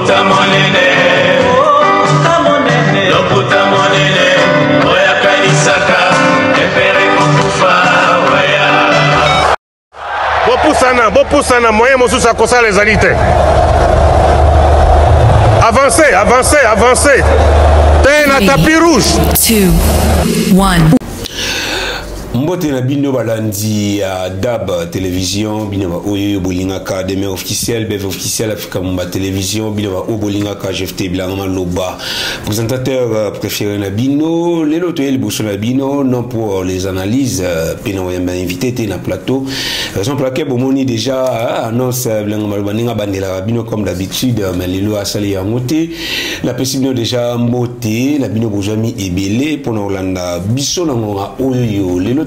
Lokuta monene, lokuta monene, oya kanisaka, epere kokufa, oya. Bopusana, moyen mosusu akosa les alités. Avancez. T'es na tapis rouge. 2, 1. Mbote na bino balandi ya DAB télévision bino ba oyo bolingaka demain officiel BV officiel Africa Mumba télévision bino ba bolingaka GFT Bilangama Loba présentateur préféré na bino lelo to el bosso na bino non pour les analyses pena wayamba invité té na plateau raison pour laquelle bomoni déjà annonce Bilangama Loba ninga bandela bino comme d'habitude mais lelo asali ya moté la possible déjà mbote la bino bozami ebele pour na Olanda biso na ngonga oyo lelo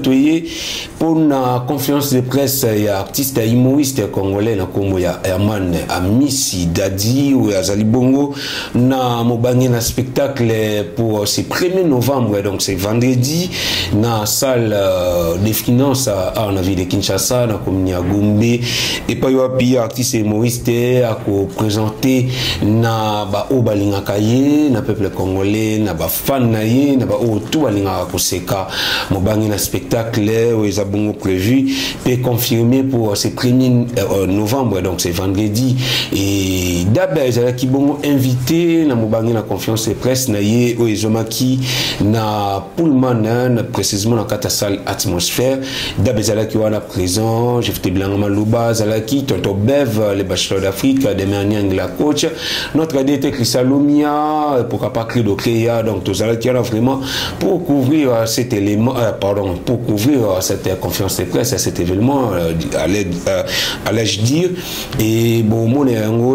pour la conférence de presse, il y a artiste humoriste congolais na Congo ya Herman Amisi Dadi ou Azali Bongo na mobangi na spectacle pour ce 1er novembre, donc c'est vendredi na salle des finances à la ville de Kinshasa na commune ya Gombe et pas yopi artiste humoriste à présenter na ba obalinga kaye na peuple congolais na ba fan na ye na ba tout balinga koseka mobangi na spectacle où ils ont prévu peut confirmer pour ce 1er novembre, donc c'est vendredi. Et d'abord ils ont qui bon invité na mobangi na conférence de presse na ye où ils ont maki na Pullman précisément dans la salle atmosphère. D'abord ils ont qui wana présent, GFT Bilangama Loba, Zalaki, Tonto Bev, les bachelors d'Afrique, Demain Nyang la coach, notre DT Chrisalomia, pourquoi pas Credo Créa, donc tous qui là vraiment pour couvrir cet élément, pardon, pour couvrir cette conférence de presse, cet événement, allais-je dire, et bon, mon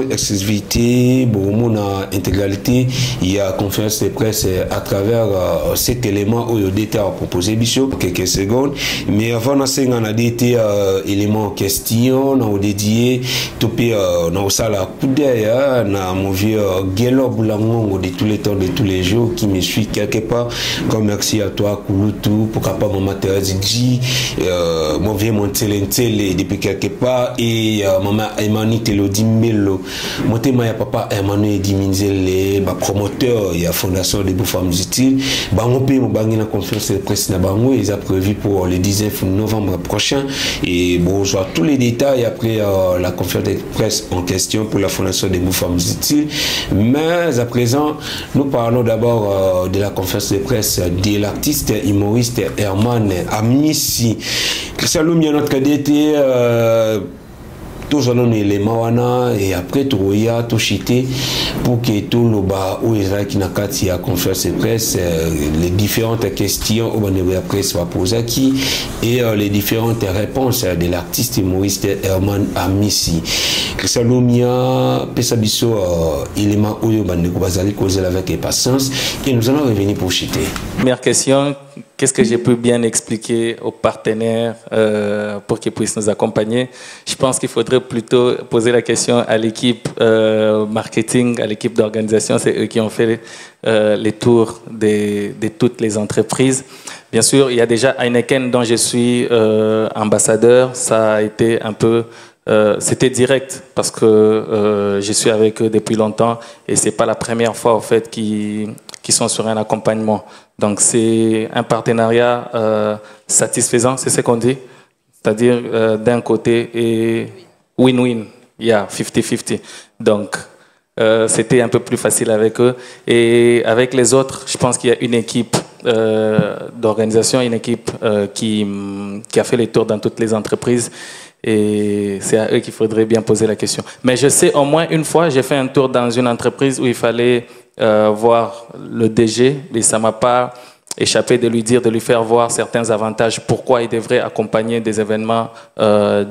exclusivité, bon, mon intégralité, il y a conférence de presse à travers cet élément où il y a proposé Bishop quelques secondes, mais avant on a des éléments en question, on a dédié, topé dans ça la coup d'œil, na mon vieux Gelo Boulangongo de tous les temps, de tous les jours, qui me suit quelque part, comme merci à toi, Kouloutou, pour capable mon matériel mon vieux Montelentele depuis quelque part et maman Emmanuel Telodimbelo mon thème ya papa Emmanuel Diminzele ba promoteur ya fondation des femmes utiles bango pe mo bangi na conférence de presse na bango ils a prévu pour le 19 novembre prochain et bon je vois tous les détails après la conférence de presse en question pour la fondation des femmes utiles mais à présent nous parlons d'abord de la conférence de presse de l'artiste humoriste Herman Amisi Chrisalomia notre DT tous en les mawana et après Troya tout chité pour que tout le bas où ils qui n'a qu'à y a conférence de presse les différentes questions au niveau de la presse va poser qui et les différentes réponses de l'artiste humoriste Herman Amisi Chrisalomia Pesabiso élément où bandeko bazali causer avec impatience et nous allons revenir pour chiter. Première question, qu'est-ce que j'ai pu bien expliquer aux partenaires pour qu'ils puissent nous accompagner? Je pense qu'il faudrait plutôt poser la question à l'équipe marketing, à l'équipe d'organisation. C'est eux qui ont fait les tours de toutes les entreprises. Bien sûr, il y a déjà Heineken dont je suis ambassadeur. Ça a été un peu... c'était direct parce que je suis avec eux depuis longtemps et c'est pas la première fois en fait qui sont sur un accompagnement. Donc c'est un partenariat satisfaisant, c'est ce qu'on dit. C'est-à-dire d'un côté et win-win, il y a 50-50. Donc c'était un peu plus facile avec eux. Et avec les autres, je pense qu'il y a une équipe d'organisation, une équipe qui a fait les tours dans toutes les entreprises. Et c'est à eux qu'il faudrait bien poser la question. Mais je sais, au moins une fois, j'ai fait un tour dans une entreprise où il fallait voir le DG, et ça ne m'a pas échappé de lui dire, de lui faire voir certains avantages, pourquoi il devrait accompagner des événements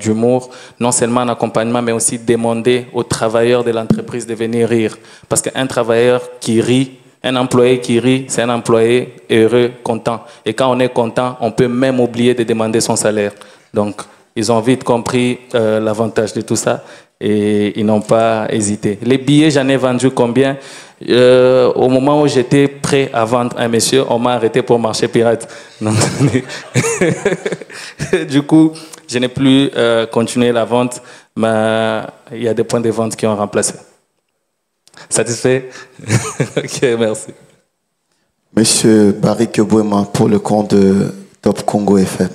d'humour, non seulement un accompagnement, mais aussi demander aux travailleurs de l'entreprise de venir rire. Parce qu'un travailleur qui rit, un employé qui rit, c'est un employé heureux, content. Et quand on est content, on peut même oublier de demander son salaire. Donc, ils ont vite compris l'avantage de tout ça et ils n'ont pas hésité. Les billets, j'en ai vendu combien? Au moment où j'étais prêt à vendre un monsieur, on m'a arrêté pour marché pirate. Donc, du coup, je n'ai plus continué la vente, mais il y a des points de vente qui ont remplacé. Satisfait? Ok, merci. Monsieur Barik Bouema pour le compte de Top Congo FM.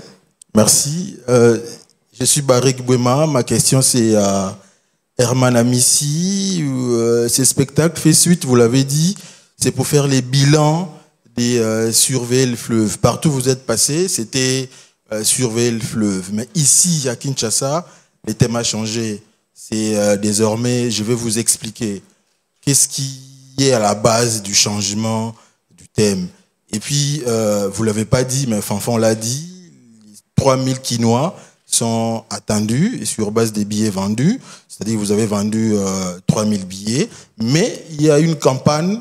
Merci. Je suis Barik Bouema. Ma question c'est à Herman Amissi. Ces spectacles fait suite, vous l'avez dit, c'est pour faire les bilans des surveiller le fleuve. Partout où vous êtes passé, c'était surveiller le fleuve. Mais ici, à Kinshasa, le thème a changé. C'est désormais, je vais vous expliquer qu'est-ce qui est à la base du changement du thème. Et puis, vous ne l'avez pas dit, mais Fanfan l'a dit, 3000 quinois sont attendus et sur base des billets vendus. C'est-à-dire que vous avez vendu 3000 billets. Mais il y a une campagne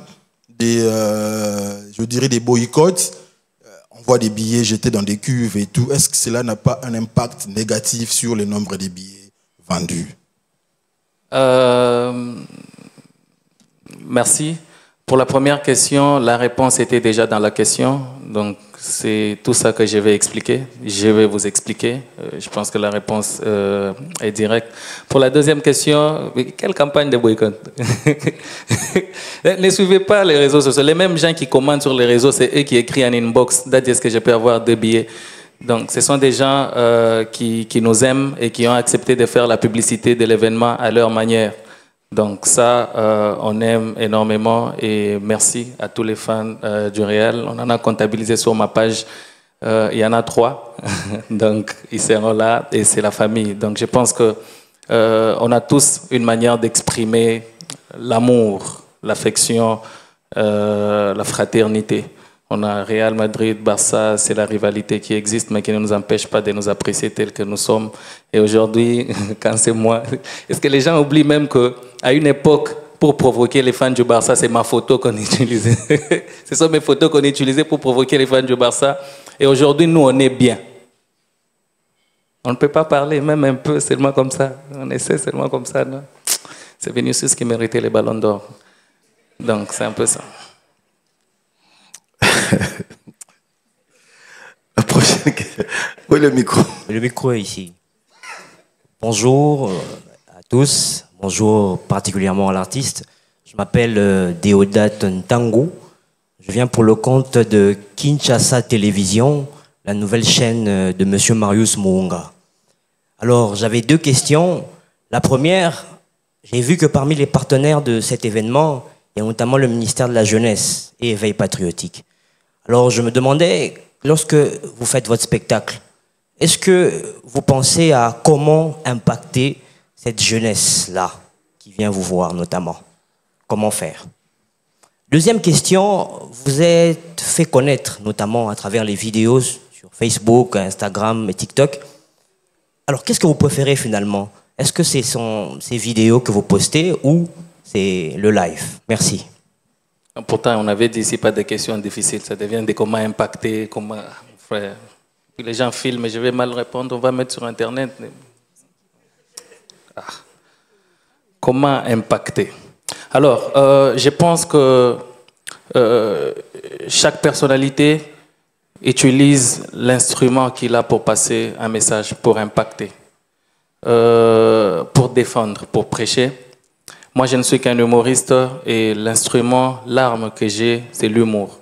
je dirais des boycotts. On voit des billets jetés dans des cuves et tout. Est-ce que cela n'a pas un impact négatif sur le nombre des billets vendus? Merci. Pour la première question, la réponse était déjà dans la question. Donc, c'est tout ça que je vais expliquer. Je vais vous expliquer. Je pense que la réponse est directe. Pour la deuxième question, quelle campagne de boycott? Ne suivez pas les réseaux sociaux. Les mêmes gens qui commandent sur les réseaux, c'est eux qui écrivent en inbox. Est-ce que je peux avoir 2 billets? Donc, ce sont des gens qui nous aiment et qui ont accepté de faire la publicité de l'événement à leur manière. Donc ça, on aime énormément et merci à tous les fans du Real. On en a comptabilisé sur ma page. Il y en a 3. Donc, ils seront là et c'est la famille. Donc, je pense que on a tous une manière d'exprimer l'amour, l'affection, la fraternité. On a Real Madrid, Barça, c'est la rivalité qui existe, mais qui ne nous empêche pas de nous apprécier tels que nous sommes. Et aujourd'hui, quand c'est moi, est-ce que les gens oublient même qu'à une époque, pour provoquer les fans du Barça, c'est ma photo qu'on utilisait. Ce sont mes photos qu'on utilisait pour provoquer les fans du Barça. Et aujourd'hui, nous, on est bien. On ne peut pas parler même un peu seulement comme ça. On essaie seulement comme ça, non? C'est Vinicius qui méritait les ballons d'or. Donc, c'est un peu ça. La prochaine question. Où est le micro? Le micro est ici. Bonjour à tous. Bonjour particulièrement à l'artiste. Je m'appelle Deodat Ntango. Je viens pour le compte de Kinshasa Télévision, la nouvelle chaîne de Monsieur Marius Mounga. Alors, j'avais 2 questions. La première, j'ai vu que parmi les partenaires de cet événement, il y a notamment le ministère de la Jeunesse et Éveil Patriotique. Alors, je me demandais, lorsque vous faites votre spectacle, est-ce que vous pensez à comment impacter cette jeunesse-là qui vient vous voir notamment? Comment faire? Deuxième question, vous êtes fait connaître notamment à travers les vidéos sur Facebook, Instagram et TikTok. Alors, qu'est-ce que vous préférez finalement? Est-ce que c'est ces vidéos que vous postez ou c'est le live? Merci. Pourtant, on avait dit ici pas de questions difficiles. Ça devient des comment impacter, comment... Frère. Puis les gens filment, je vais mal répondre, on va mettre sur Internet. Ah. Comment impacter? Alors, je pense que chaque personnalité utilise l'instrument qu'il a pour passer un message, pour impacter, pour défendre, pour prêcher. Moi, je ne suis qu'un humoriste et l'instrument, l'arme que j'ai, c'est l'humour.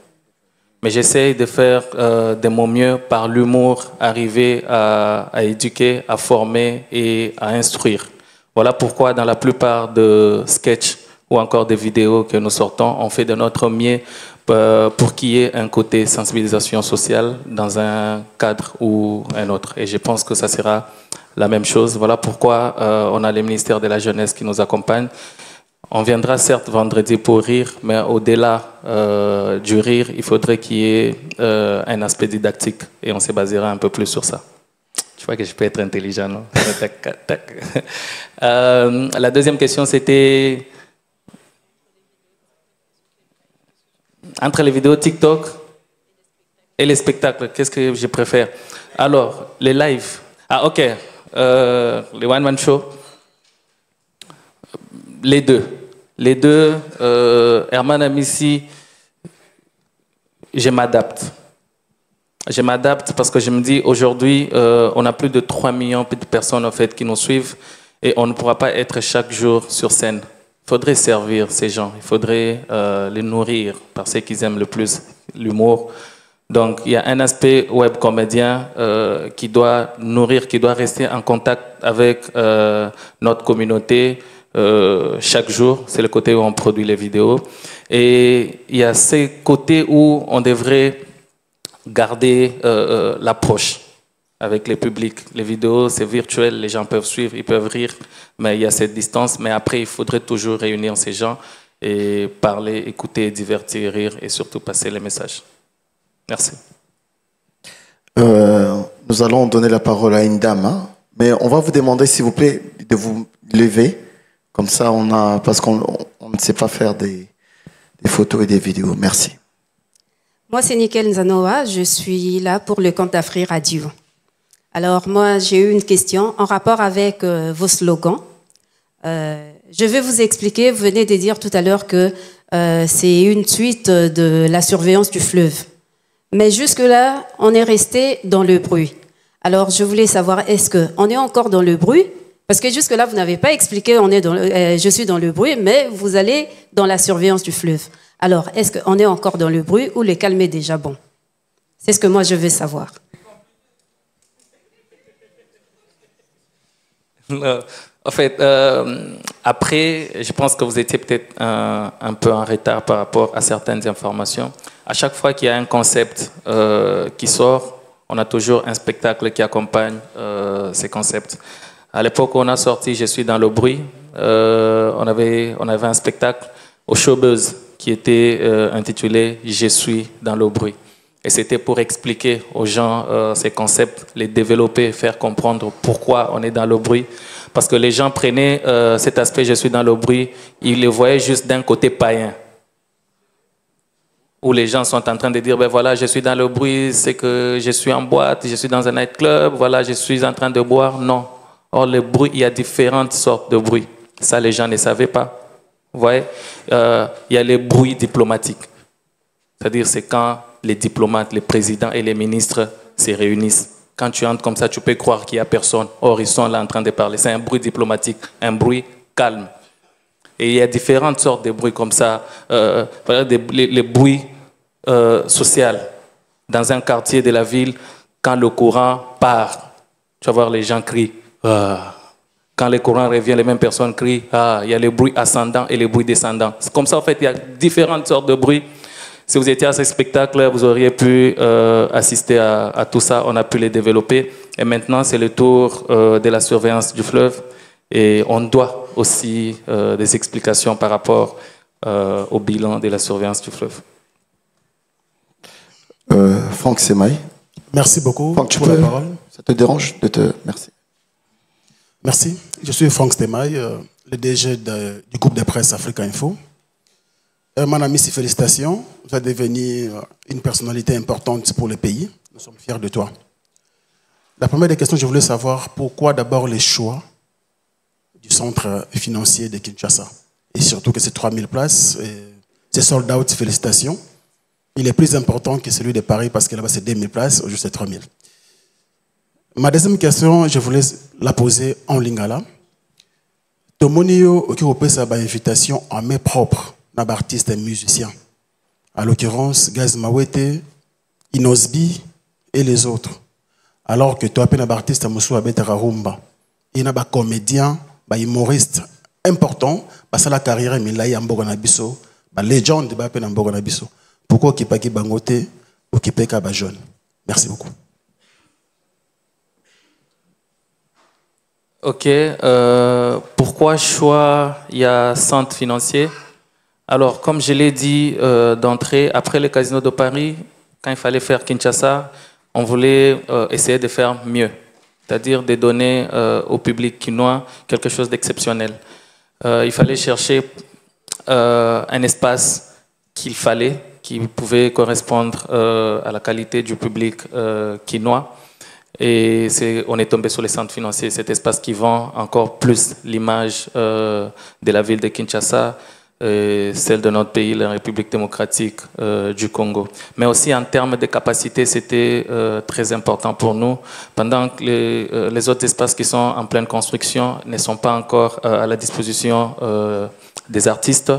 Mais j'essaye de faire de mon mieux par l'humour, arriver à éduquer, à former et à instruire. Voilà pourquoi dans la plupart de sketchs ou encore des vidéos que nous sortons, on fait de notre mieux pour qu'il y ait un côté sensibilisation sociale dans un cadre ou un autre. Et je pense que ça sera la même chose. Voilà pourquoi on a le ministère de la Jeunesse qui nous accompagne. On viendra certes vendredi pour rire, mais au-delà du rire, il faudrait qu'il y ait un aspect didactique et on se basera un peu plus sur ça. Je vois que je peux être intelligent, non? La deuxième question, c'était entre les vidéos TikTok et les spectacles, qu'est-ce que je préfère? Alors, les lives. Ah, ok. Les one-man show. Les deux. Les deux, Herman Amissi, je m'adapte. Je m'adapte parce que je me dis, aujourd'hui, on a plus de 3 millions de personnes en fait, qui nous suivent et on ne pourra pas être chaque jour sur scène. faudrait servir ces gens, il faudrait les nourrir parce qu'ils aiment le plus l'humour. Donc, il y a un aspect web comédien qui doit nourrir, qui doit rester en contact avec notre communauté chaque jour. C'est le côté où on produit les vidéos. Et il y a ces côtés où on devrait garder l'approche avec les publics. Les vidéos, c'est virtuel, les gens peuvent suivre, ils peuvent rire, mais il y a cette distance. Mais après, il faudrait toujours réunir ces gens et parler, écouter, divertir, rire et surtout passer les messages. Merci. Nous allons donner la parole à une dame, hein, mais on va vous demander, s'il vous plaît, de vous lever. Comme ça, parce qu'on ne sait pas faire des photos et des vidéos. Merci. Moi, c'est Nickel Nzanoa. Je suis là pour le compte Afri Radio. Alors, moi, j'ai eu une question en rapport avec vos slogans. Je vais vous expliquer. Vous venez de dire tout à l'heure que c'est une suite de la surveillance du fleuve. Mais jusque-là, on est resté dans le bruit. Alors, je voulais savoir, est-ce qu'on est encore dans le bruit? Parce que jusque-là, vous n'avez pas expliqué, je suis dans le bruit, mais vous allez dans la surveillance du fleuve. Alors, est-ce qu'on est encore dans le bruit ou le calme est déjà bon? C'est ce que moi, je veux savoir. En fait, après, je pense que vous étiez peut-être un peu en retard par rapport à certaines informations. À chaque fois qu'il y a un concept qui sort, on a toujours un spectacle qui accompagne ces concepts. À l'époque où on a sorti Je suis dans le bruit, on avait un spectacle au Showbuzz qui était intitulé Je suis dans le bruit. Et c'était pour expliquer aux gens ces concepts, les développer, faire comprendre pourquoi on est dans le bruit. Parce que les gens prenaient cet aspect Je suis dans le bruit, ils le voyaient juste d'un côté païen. Où les gens sont en train de dire, ben voilà, je suis dans le bruit, c'est que je suis en boîte, je suis dans un nightclub, voilà, je suis en train de boire. Non. Or, le bruit, il y a différentes sortes de bruit. Ça, les gens ne savaient pas. Vous voyez, il y a les bruits diplomatiques. C'est-à-dire, c'est quand les diplomates, les présidents et les ministres se réunissent. Quand tu entres comme ça, tu peux croire qu'il n'y a personne. Or, ils sont là en train de parler. C'est un bruit diplomatique, un bruit calme. Et il y a différentes sortes de bruits comme ça. Les bruits sociaux. Dans un quartier de la ville, quand le courant part, tu vas voir les gens crient. Quand le courant revient, les mêmes personnes crient. Il y a les bruits ascendants et les bruits descendants. C'est comme ça, en fait, il y a différentes sortes de bruits. Si vous étiez à ce spectacle, vous auriez pu assister à tout ça. On a pu les développer. Et maintenant, c'est le tour de la surveillance du fleuve. Et on doit aussi des explications par rapport au bilan de la surveillance du fleuve. Franck Semaï. Merci beaucoup Franck, pour la parole. Ça te dérange de te... Merci. Merci. Je suis Franck Semaï, le DG du groupe de presse Africa Info. Mon ami, félicitations. Vous êtes devenu une personnalité importante pour le pays. Nous sommes fiers de toi. La première des questions, je voulais savoir pourquoi d'abord les choix du centre financier de Kinshasa. Et surtout que c'est 3000 places, c'est sold out, félicitations. Il est plus important que celui de Paris parce que là-bas c'est 2000 places, aujourd'hui c'est 3000. Ma deuxième question, je voulais la poser en lingala. Tomonio occupé sa invitation en main propre d'un artiste et musicien. À l'occurrence, Gaz Mawete, Inosbi et les autres. Alors que toi, tu es un artiste à Moussou Abetara Rumba. Il y a un comédien, un humoriste important, parce que la carrière est mise en Boganabiso, la légende de en Boganabiso. Pourquoi qui pas qui bangote ou qui pas qui jeune? Merci beaucoup. Ok. Pourquoi choix il y a centre financier? Alors, comme je l'ai dit d'entrée, après le Casino de Paris, quand il fallait faire Kinshasa, on voulait essayer de faire mieux. C'est-à-dire de donner au public quinois quelque chose d'exceptionnel. Il fallait chercher un espace qui pouvait correspondre à la qualité du public quinois. Et on est tombé sur les centres financiers, cet espace qui vend encore plus l'image de la ville de Kinshasa, celle de notre pays, la République démocratique du Congo. Mais aussi en termes de capacité, c'était très important pour nous. Pendant que les autres espaces qui sont en pleine construction ne sont pas encore à la disposition des artistes.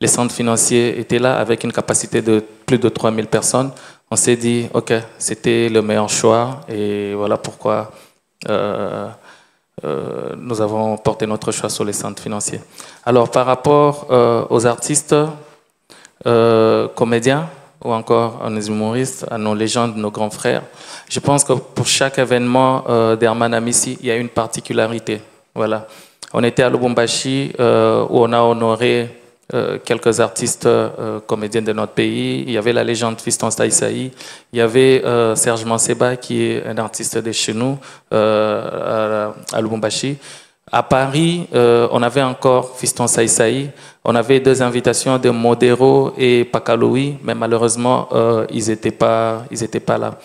Les centres financiers étaient là avec une capacité de plus de 3000 personnes. On s'est dit, OK, c'était le meilleur choix et voilà pourquoi nous avons porté notre choix sur les centres financiers. Alors, par rapport aux artistes, comédiens ou encore à nos humoristes, à nos légendes, nos grands frères, je pense que pour chaque événement d'Herman Amissi, il y a une particularité. Voilà. On était à Lubumbashi où on a honoré quelques artistes comédiens de notre pays. Il y avait la légende Fiston Saïsaï, il y avait Serge Manseba qui est un artiste de chez nous à Lubumbashi. À Paris, on avait encore Fiston Saïsaï, on avait 2 invitations de Modero et Pakaloui, mais malheureusement ils n'étaient pas là.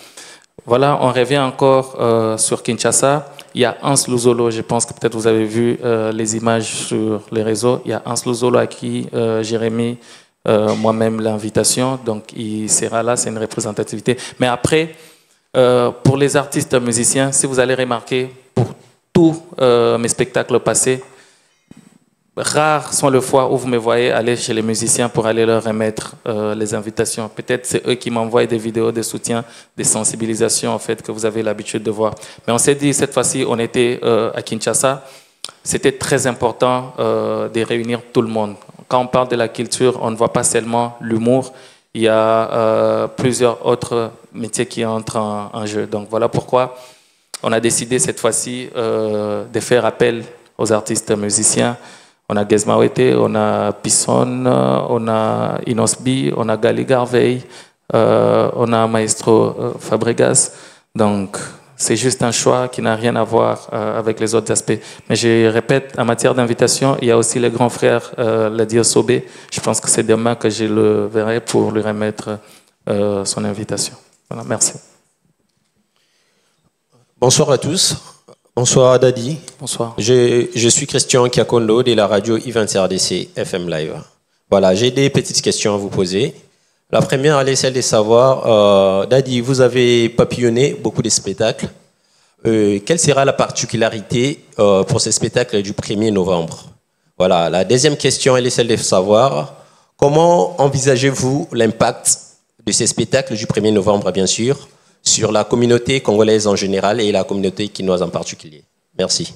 Voilà, on revient encore sur Kinshasa. Il y a Hans Luzolo, je pense que peut-être vous avez vu les images sur les réseaux. Il y a Hans Luzolo à qui j'ai remis moi-même l'invitation. Donc il sera là, c'est une représentativité. Mais après, pour les artistes musiciens, si vous allez remarquer, pour tous mes spectacles passés, rares sont les fois où vous me voyez aller chez les musiciens pour aller leur remettre les invitations. Peut-être c'est eux qui m'envoient des vidéos de soutien, des sensibilisations en fait que vous avez l'habitude de voir. Mais on s'est dit cette fois-ci, on était à Kinshasa, c'était très important de réunir tout le monde. Quand on parle de la culture, on ne voit pas seulement l'humour, il y a plusieurs autres métiers qui entrent en jeu. Donc voilà pourquoi on a décidé cette fois-ci de faire appel aux artistes musiciens. On a Gesmawete, on a Pisson, on a Inosbi, on a Gali Garvey, on a Maestro Fabregas. Donc, c'est juste un choix qui n'a rien à voir avec les autres aspects. Mais je répète, en matière d'invitation, il y a aussi le grand frère, Ladio Sobé. Je pense que c'est demain que je le verrai pour lui remettre son invitation. Voilà, merci. Bonsoir à tous. Bonsoir Dadi. Bonsoir. Je suis Christian Kiakondo de la radio I20RDC FM Live. Voilà, j'ai des petites questions à vous poser. La première, elle est celle de savoir, Dadi, vous avez papillonné beaucoup de spectacles. Quelle sera la particularité pour ces spectacles du 1er novembre? Voilà, la deuxième question, elle est celle de savoir, comment envisagez-vous l'impact de ces spectacles du 1er novembre, bien sûr, sur la communauté congolaise en général et la communauté quinoise en particulier? Merci.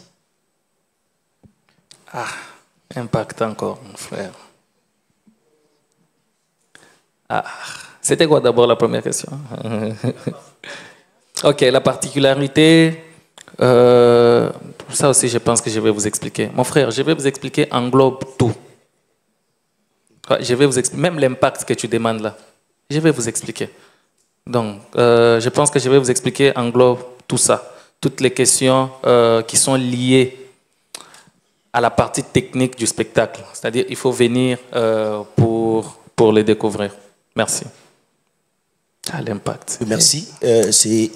Ah, impact encore, mon frère. Ah, c'était quoi d'abord la première question? Ok, la particularité, ça aussi je pense que je vais vous expliquer. Mon frère, je vais vous expliquer, englobe tout. Je vais vous expliquer, même l'impact que tu demandes là, je vais vous expliquer. Donc, je pense que je vais vous expliquer, englobe tout ça, toutes les questions qui sont liées à la partie technique du spectacle. C'est-à-dire, il faut venir pour les découvrir. Merci. Ah, l'impact. Merci. C'est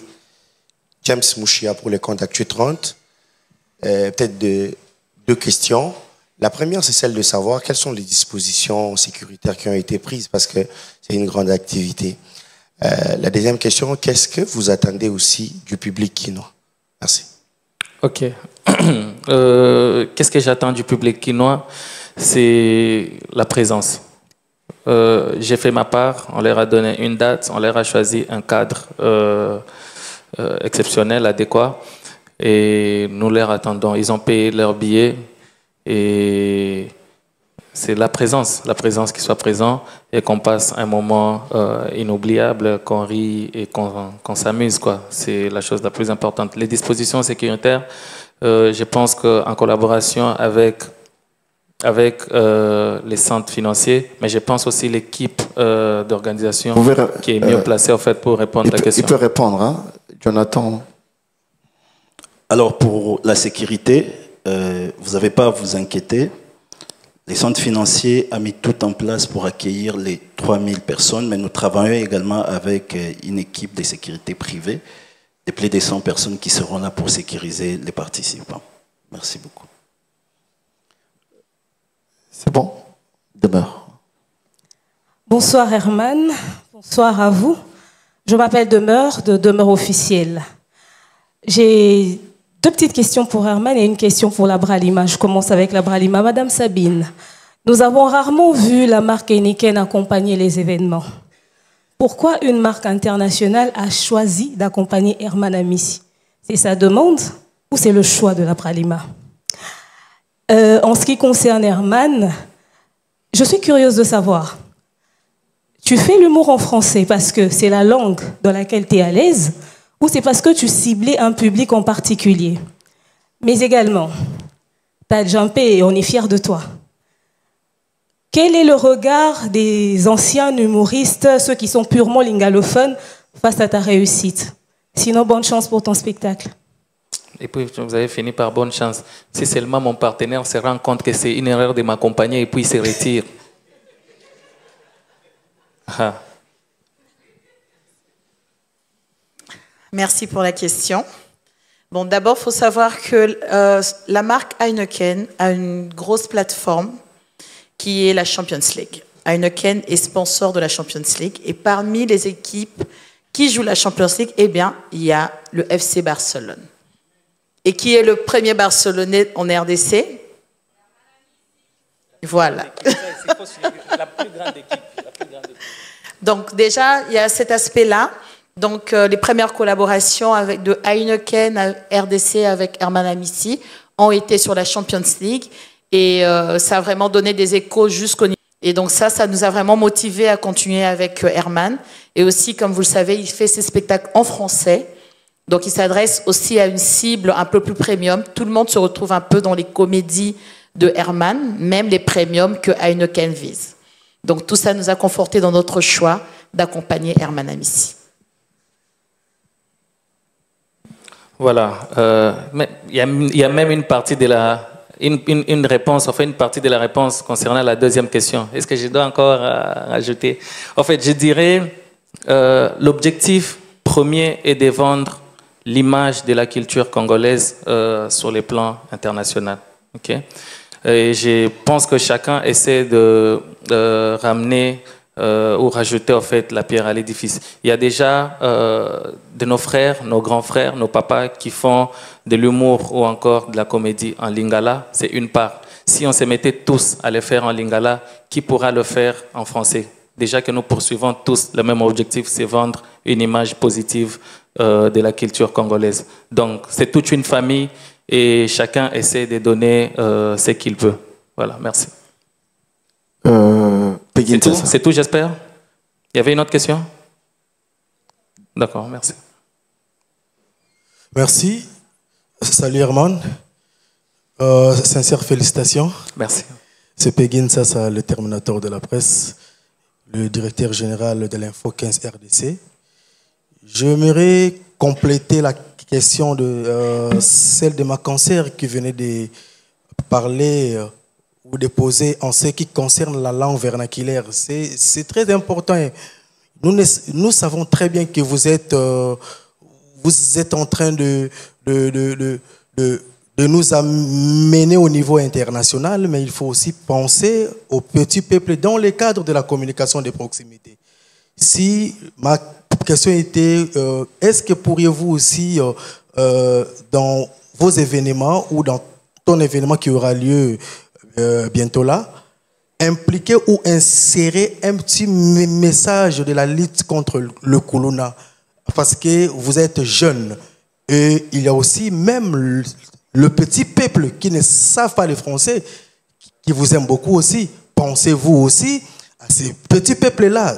James Mouchia pour le compte Actu 30. Peut-être deux questions. La première, c'est celle de savoir quelles sont les dispositions sécuritaires qui ont été prises parce que c'est une grande activité. La deuxième question, qu'est-ce que vous attendez aussi du public quinois? Merci. Ok. Qu'est-ce que j'attends du public quinois? C'est la présence. J'ai fait ma part, on leur a donné une date, on leur a choisi un cadre exceptionnel, adéquat, et nous leur attendons. Ils ont payé leur billet et c'est la présence qui soit présent et qu'on passe un moment inoubliable, qu'on rit et qu'on s'amuse, quoi. C'est la chose la plus importante. Les dispositions sécuritaires, je pense qu'en collaboration avec les centres financiers, mais je pense aussi l'équipe d'organisation qui est mieux placée en fait pour répondre à la question. Il peut répondre, hein, Jonathan. Alors pour la sécurité, vous n'avez pas à vous inquiéter. Les centres financiers ont mis tout en place pour accueillir les 3000 personnes, mais nous travaillons également avec une équipe de sécurité privée, de plus de 100 personnes qui seront là pour sécuriser les participants. Merci beaucoup. C'est bon. Demeure. Bonsoir Herman, bonsoir à vous. Je m'appelle Demeure, de Demeure officielle. J'ai deux petites questions pour Herman et une question pour la Bralima. Je commence avec la Bralima. Madame Sabine, Nous avons rarement vu la marque Heineken accompagner les événements. Pourquoi une marque internationale a choisi d'accompagner Herman Amissi? C'est sa demande ou c'est le choix de la Pralima? En ce qui concerne Herman, je suis curieuse de savoir, tu fais l'humour en français parce que c'est la langue dans laquelle tu es à l'aise ou c'est parce que tu ciblais un public en particulier? Mais également, tu as jumpé et on est fiers de toi. Quel est le regard des anciens humoristes, ceux qui sont purement lingalophones, face à ta réussite? Sinon, bonne chance pour ton spectacle. Et puis, vous avez fini par bonne chance. Si seulement mon partenaire se rend compte que c'est une erreur de m'accompagner et puis il se retire. Ah. Merci pour la question. Bon, d'abord, il faut savoir que la marque Heineken a une grosse plateforme qui est la Champions League. Heineken est sponsor de la Champions League. Et parmi les équipes qui jouent la Champions League, eh bien, il y a le FC Barcelone. Et qui est le premier Barcelonais en RDC? Voilà. La plus grande équipe. Donc déjà, il y a cet aspect-là. Donc les premières collaborations de Heineken à RDC avec Herman Amissi ont été sur la Champions League. Et ça a vraiment donné des échos jusqu'au niveau. Et donc ça nous a vraiment motivés à continuer avec Herman. Et aussi, comme vous le savez, il fait ses spectacles en français. Donc il s'adresse aussi à une cible un peu plus premium. Tout le monde se retrouve un peu dans les comédies de Herman, même les premiums que Heineken vise. Donc tout ça nous a conforté dans notre choix d'accompagner Herman Amissi. Voilà. Mais il y a même une partie de la... Une réponse, enfin une partie de la réponse concernant la deuxième question. Est-ce que je dois encore rajouter? En fait, je dirais l'objectif premier est de vendre l'image de la culture congolaise sur les plans internationaux. Okay? Et je pense que chacun essaie de ramener ou rajouter en fait la pierre à l'édifice. Il y a déjà de nos frères, nos grands frères, nos papas qui font de l'humour ou encore de la comédie en lingala. C'est une part. Si on se mettait tous à le faire en lingala, qui pourra le faire en français? Déjà que nous poursuivons tous le même objectif, c'est vendre une image positive de la culture congolaise. Donc c'est toute une famille et chacun essaie de donner ce qu'il peut. Voilà, merci. C'est tout, j'espère. Il y avait une autre question? D'accord, merci. Merci. Salut Herman. Sincères félicitations. Merci. C'est Péguine Sassa, le terminateur de la presse, le directeur général de l'Info 15 RDC. J'aimerais compléter la question de celle de ma cancer qui venait de parler ou de poser en ce qui concerne la langue vernaculaire. C'est très important. Nous savons très bien que vous êtes en train de nous amener au niveau international, mais il faut aussi penser aux petits peuples dans le cadre de la communication de proximité. Si ma question était, est-ce que pourriez-vous aussi, dans vos événements ou dans ton événement qui aura lieu bientôt là, impliquer ou insérer un petit message de la lutte contre le Kuluna, parce que vous êtes jeune et il y a aussi même le petit peuple qui ne savent pas le français, qui vous aime beaucoup aussi. Pensez-vous aussi à ces petits peuples-là?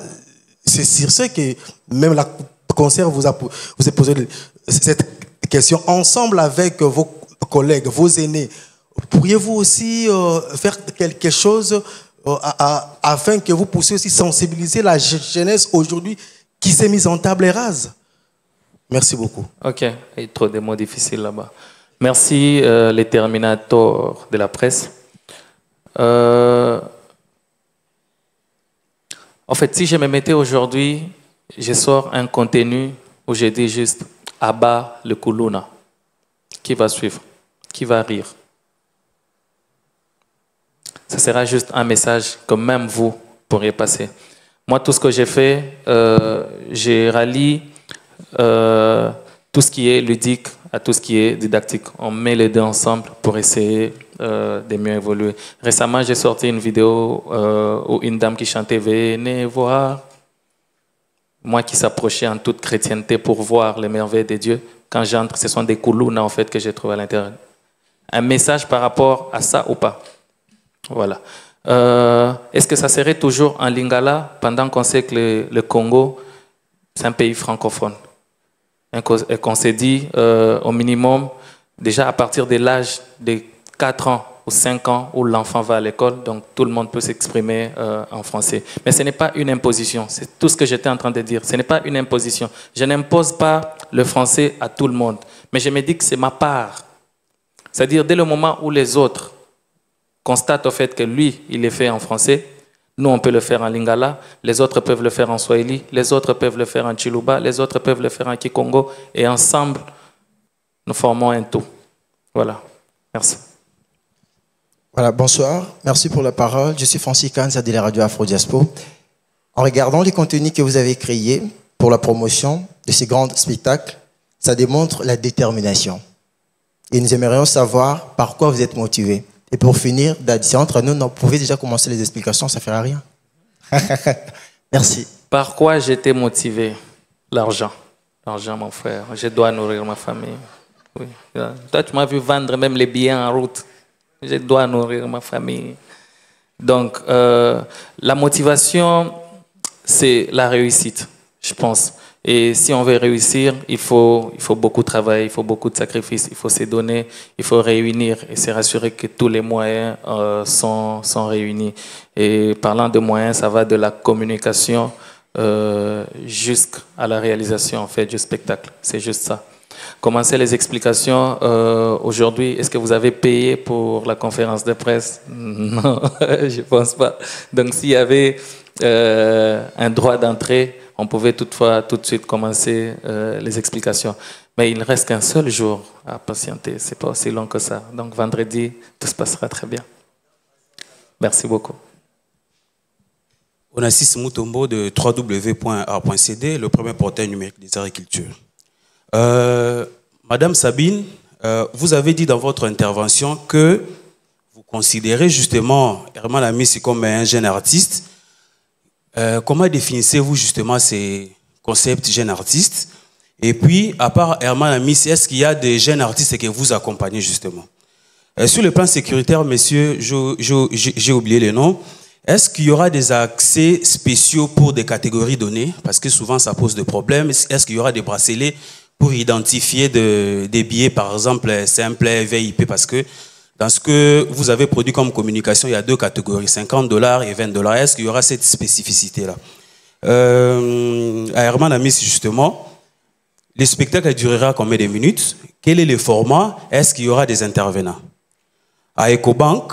C'est sur ce que même la concert vous a posé cette question ensemble avec vos collègues, vos aînés. Pourriez-vous aussi faire quelque chose afin que vous puissiez aussi sensibiliser la jeunesse aujourd'hui qui s'est mise en table rase? Merci beaucoup. Ok, il y a trop de mots difficiles là-bas. Merci les terminateurs de la presse. En fait, si je me mettais aujourd'hui, je sors un contenu où je dis juste « Abat le Kuluna ». Qui va suivre? Qui va rire? Ce sera juste un message que même vous pourriez passer. Moi, tout ce que j'ai fait, j'ai rallié tout ce qui est ludique à tout ce qui est didactique. On met les deux ensemble pour essayer de mieux évoluer. Récemment, j'ai sorti une vidéo où une dame qui chantait « Venez voir ». Moi qui s'approchais en toute chrétienté pour voir les merveilles de Dieu. Quand j'entre, ce sont des koulounas en fait que j'ai trouvé à l'intérieur. Un message par rapport à ça ou pas? Voilà. Est-ce que ça serait toujours en lingala pendant qu'on sait que le Congo, c'est un pays francophone? Et qu'on s'est dit au minimum, déjà à partir de l'âge de 4 ans ou 5 ans où l'enfant va à l'école, donc tout le monde peut s'exprimer en français. Mais ce n'est pas une imposition, c'est tout ce que j'étais en train de dire. Ce n'est pas une imposition. Je n'impose pas le français à tout le monde, mais je me dis que c'est ma part. C'est-à-dire dès le moment où les autres constatent au fait que lui, il est fait en français, nous on peut le faire en lingala, les autres peuvent le faire en swahili, les autres peuvent le faire en chiluba, les autres peuvent le faire en kikongo, et ensemble, nous formons un tout. Voilà, merci. Voilà, bonsoir. Merci pour la parole. Je suis Francis Kanza de la radio Afro Diaspo. En regardant les contenus que vous avez créés pour la promotion de ces grands spectacles, ça démontre la détermination. Et nous aimerions savoir par quoi vous êtes motivé. Et pour finir, d'addition entre nous, vous pouvez déjà commencer les explications, ça ne fera rien. Merci. Par quoi j'étais motivé? L'argent. L'argent, mon frère. Je dois nourrir ma famille. Oui. Toi, tu m'as vu vendre même les billets en route. Je dois nourrir ma famille. Donc, la motivation, c'est la réussite, je pense. Et si on veut réussir, il faut beaucoup travailler, il faut beaucoup de sacrifices, il faut se donner, il faut réunir et se rassurer que tous les moyens sont réunis. Et parlant de moyens, ça va de la communication jusqu'à la réalisation en fait, du spectacle. C'est juste ça. Commencer les explications aujourd'hui. Est-ce que vous avez payé pour la conférence de presse? Non, je ne pense pas. Donc s'il y avait un droit d'entrée, on pouvait toutefois tout de suite commencer les explications. Mais il ne reste qu'un seul jour à patienter. Ce n'est pas aussi long que ça. Donc vendredi, tout se passera très bien. Merci beaucoup. Onassis Mutombo de www.art.cd, le premier portail numérique des arts et cultures. Madame Sabine, vous avez dit dans votre intervention que vous considérez justement Herman Amissi comme un jeune artiste. Comment définissez-vous justement ces concepts jeune artiste? Et puis, à part Herman Amissi, est-ce qu'il y a des jeunes artistes que vous accompagnez justement? Sur le plan sécuritaire, messieurs, j'ai oublié les noms. Est-ce qu'il y aura des accès spéciaux pour des catégories données? Parce que souvent, ça pose des problèmes. Est-ce qu'il y aura des bracelets pour identifier des billets, par exemple, simples, VIP? Parce que dans ce que vous avez produit comme communication, il y a deux catégories, $50 et $20. Est-ce qu'il y aura cette spécificité-là? À Herman Amissi, justement, le spectacle durera combien de minutes? Quel est le format? Est-ce qu'il y aura des intervenants? À EcoBank,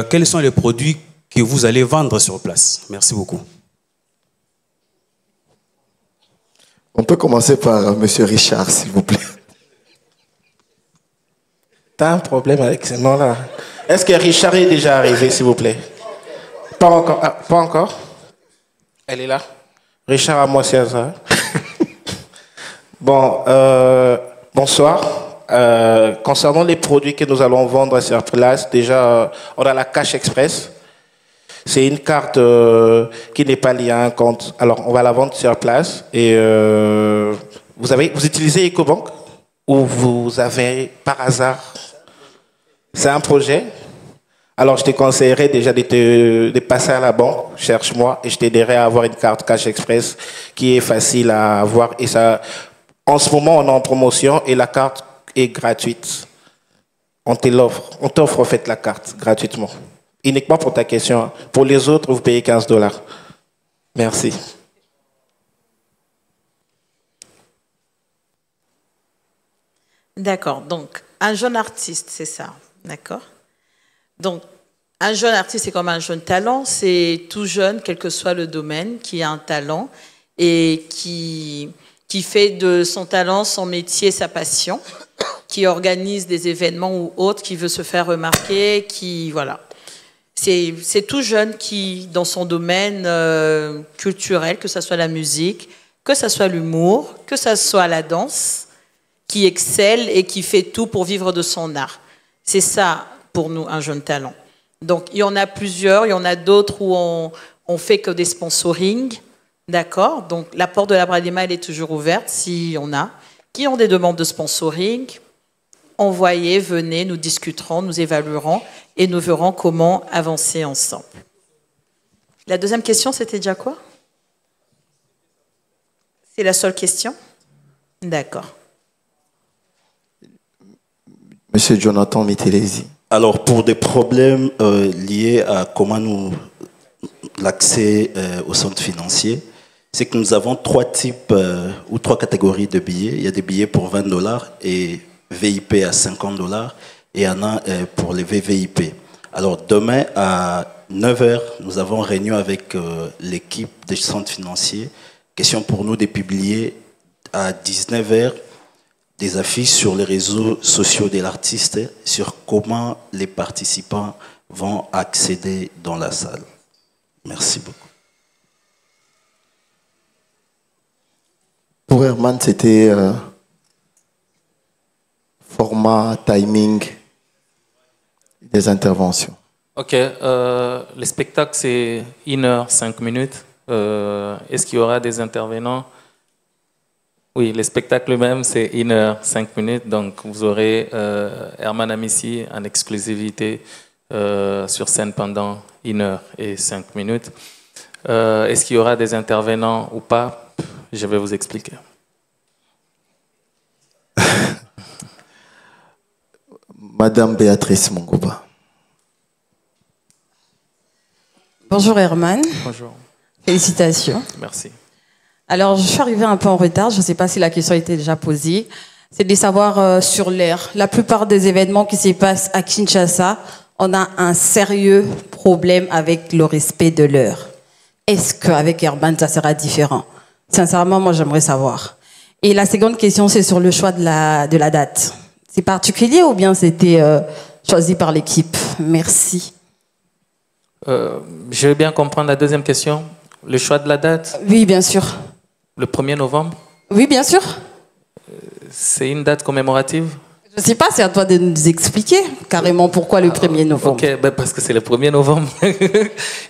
quels sont les produits que vous allez vendre sur place? Merci beaucoup. On peut commencer par M. Richard, s'il vous plaît. T'as un problème avec ce nom-là. Est-ce que Richard est déjà arrivé, s'il vous plaît? Pas encore. Ah, pas encore? Elle est là. Richard Amosiaza. Bon, bonsoir. Concernant les produits que nous allons vendre sur place, déjà, on a la Cash Express. C'est une carte qui n'est pas liée à un compte. Alors, on va la vendre sur place. Et vous utilisez EcoBank ou vous avez par hasard? C'est un projet. Alors, je te conseillerais déjà de passer à la banque, cherche-moi, et je t'aiderai à avoir une carte Cash Express qui est facile à avoir. Et ça, en ce moment, on est en promotion et la carte est gratuite. On te l'offre. On t'offre en fait la carte gratuitement. Uniquement pour ta question. Pour les autres, vous payez $15. Merci. D'accord. Donc, un jeune artiste, c'est ça. D'accord. Donc, un jeune artiste, c'est comme un jeune talent. C'est tout jeune, quel que soit le domaine, qui a un talent et qui fait de son talent son métier, sa passion, qui organise des événements ou autres, qui veut se faire remarquer, qui... Voilà. C'est tout jeune qui, dans son domaine culturel, que ce soit la musique, que ce soit l'humour, que ce soit la danse, qui excelle et qui fait tout pour vivre de son art. C'est ça pour nous un jeune talent. Donc, il y en a plusieurs. Il y en a d'autres où on fait que des sponsorings. D'accord? Donc, la porte de la Bradema, elle est toujours ouverte s'il y en a qui ont des demandes de sponsoring. Envoyez, venez, nous discuterons, nous évaluerons et nous verrons comment avancer ensemble. La deuxième question, c'était déjà quoi? C'est la seule question? D'accord. Monsieur Jonathan Mitelezi. Alors, pour des problèmes liés à comment l'accès au centre financier, c'est que nous avons trois types ou trois catégories de billets. Il y a des billets pour $20 et VIP à $50 et il y en a pour les VVIP. Alors, demain à 9h, nous avons réunion avec l'équipe des centres financiers. Question pour nous de publier à 19h des affiches sur les réseaux sociaux de l'artiste sur comment les participants vont accéder dans la salle. Merci beaucoup. Pour Herman, c'était format, timing des interventions. Ok, le spectacle c'est 1h 5 minutes. Est-ce qu'il y aura des intervenants? Oui, le spectacle même c'est 1h 5 minutes. Donc vous aurez Herman Amissi en exclusivité sur scène pendant 1h et 5 minutes. Est-ce qu'il y aura des intervenants ou pas? Je vais vous expliquer. Madame Béatrice Mongoba. Bonjour Herman. Bonjour. Félicitations. Merci. Alors, je suis arrivée un peu en retard. Je ne sais pas si la question était déjà posée. C'est de savoir sur l'heure. La plupart des événements qui se passent à Kinshasa, on a un sérieux problème avec le respect de l'heure. Est-ce qu'avec Herman, ça sera différent? Sincèrement, moi, j'aimerais savoir. Et la seconde question, c'est sur le choix de la date. C'est particulier ou bien c'était choisi par l'équipe? Merci. Je veux bien comprendre la deuxième question. Le choix de la date? Oui, bien sûr. Le 1er novembre? Oui, bien sûr. C'est une date commémorative? Je ne sais pas, c'est à toi de nous expliquer carrément pourquoi le 1er novembre. Ok, ben parce que c'est le 1er novembre.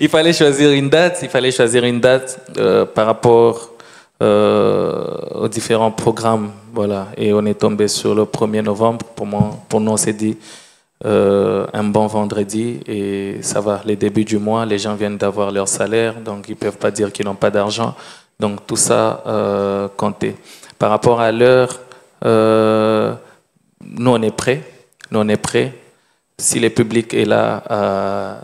Il fallait choisir une date. Par rapport aux différents programmes. Voilà. Et on est tombé sur le 1er novembre. Pour nous, on s'est dit un bon vendredi et ça va. Les débuts du mois, les gens viennent d'avoir leur salaire, donc ils ne peuvent pas dire qu'ils n'ont pas d'argent. Donc tout ça comptait. Par rapport à l'heure, nous on est prêts. Si le public est là à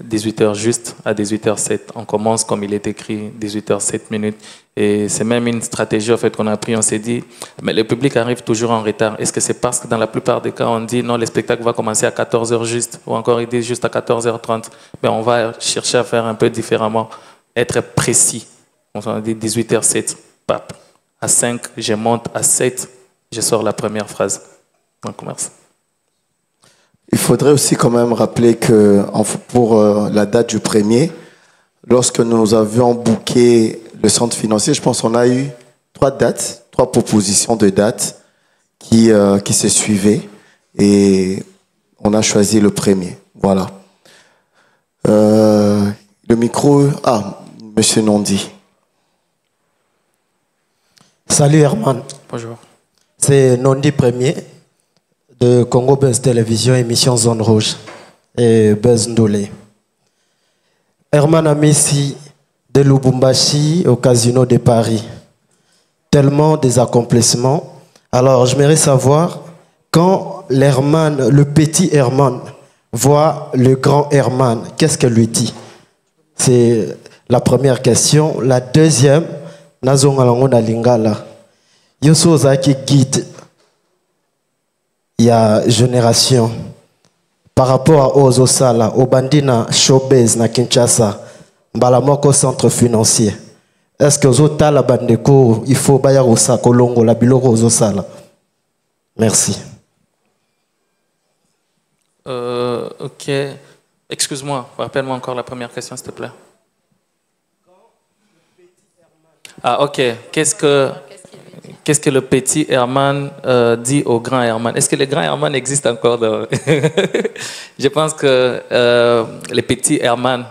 18h juste, à 18h07, on commence comme il est écrit, 18h07 minutes. Et c'est même une stratégie en fait, qu'on a pris, on s'est dit, mais le public arrive toujours en retard. Est-ce que c'est parce que dans la plupart des cas, on dit non, le spectacle va commencer à 14h juste, ou encore il dit juste à 14h30. Mais on va chercher à faire un peu différemment, être précis. On s'en dit 18h07, pap. À 5, je monte, à 7, je sors la première phrase. On commence. Il faudrait aussi quand même rappeler que pour la date du 1er, lorsque nous avions booké le centre financier, je pense qu'on a eu 3 dates, 3 propositions de dates qui se suivaient et on a choisi le 1er. Voilà. Le micro, Monsieur Nondi. Salut Herman. Bonjour. C'est Nondi Premier de Congo Buzz Télévision, émission Zone Rouge et Buzz Ndolé. Herman Amissi de Lubumbashi au Casino de Paris. Tellement des accomplissements. Alors, j'aimerais savoir, quand l'Herman, le petit Herman, voit le grand Herman, qu'est-ce qu'elle lui dit? C'est la première question. La deuxième, Nazongalango Lingala. Yoso Zaki guide. Il y a génération. Par rapport à Ozosala, au Bandina Showbiz na Kinshasa, Mbalamoko centre financier. Est-ce que Zotala Bandeko, il faut Bayarosa Kolongo, la Biloko Ozosala? Merci. Ok. Excuse-moi, rappelle-moi encore la première question, s'il te plaît. Ah, ok. qu'est-ce que le petit Herman dit au grand Herman? Est-ce que le grand Herman existe encore Je pense que le petit Herman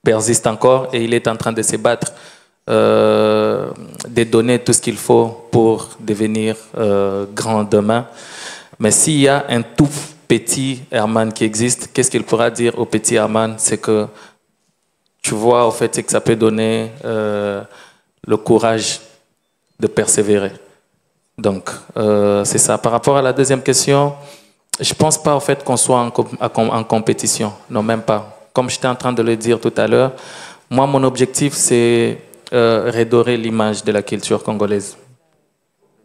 persiste encore et il est en train de se battre, de donner tout ce qu'il faut pour devenir grand demain. Mais s'il y a un tout petit Herman qui existe, qu'est-ce qu'il pourra dire au petit Herman? C'est que tu vois, au fait, c'est que ça peut donner le courage de persévérer. Donc, c'est ça. Par rapport à la deuxième question, je ne pense pas au fait qu'on soit en compétition. Non, même pas. Comme j'étais en train de le dire tout à l'heure, moi, mon objectif, c'est redorer l'image de la culture congolaise.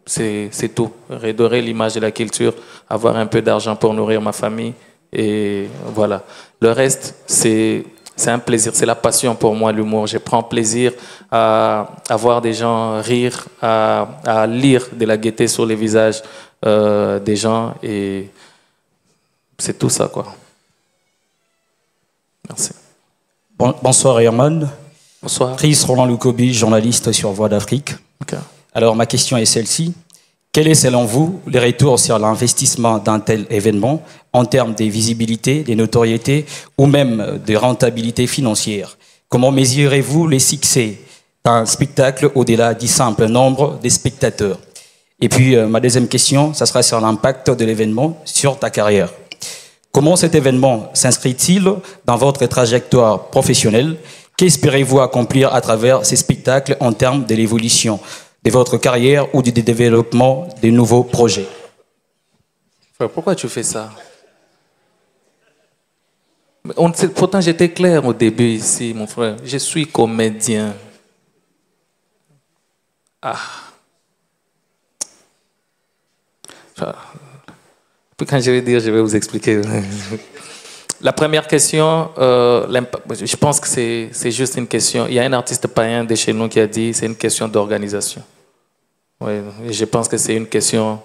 C'est tout. Redorer l'image de la culture, avoir un peu d'argent pour nourrir ma famille. Et voilà. Le reste, c'est un plaisir. C'est la passion pour moi, l'humour. Je prends plaisir à voir des gens rire, à lire de la gaieté sur les visages des gens. Et c'est tout ça, quoi. Merci. Bonsoir, Herman. Bonsoir. Chris Roland Lukobi, journaliste sur Voix d'Afrique. Okay. Alors, ma question est celle-ci. Quel est, selon vous, le retour sur l'investissement d'un tel événement en termes de visibilité, de notoriété ou même de rentabilité financière? Comment mesurez-vous les succès d'un spectacle au-delà du simple nombre de spectateurs? Et puis, ma deuxième question, ça sera sur l'impact de l'événement sur ta carrière. Comment cet événement s'inscrit-il dans votre trajectoire professionnelle? Qu'espérez-vous accomplir à travers ces spectacles en termes de l'évolution de votre carrière ou du développement de nouveaux projets? Pourquoi tu fais ça? Pourtant, j'étais clair au début ici, mon frère. Je suis comédien. Ah. Puis quand je vais dire, je vais vous expliquer. La première question, je pense que c'est juste une question. Il y a un artiste païen de chez nous qui a dit c'est une question d'organisation. Oui, je pense que c'est une question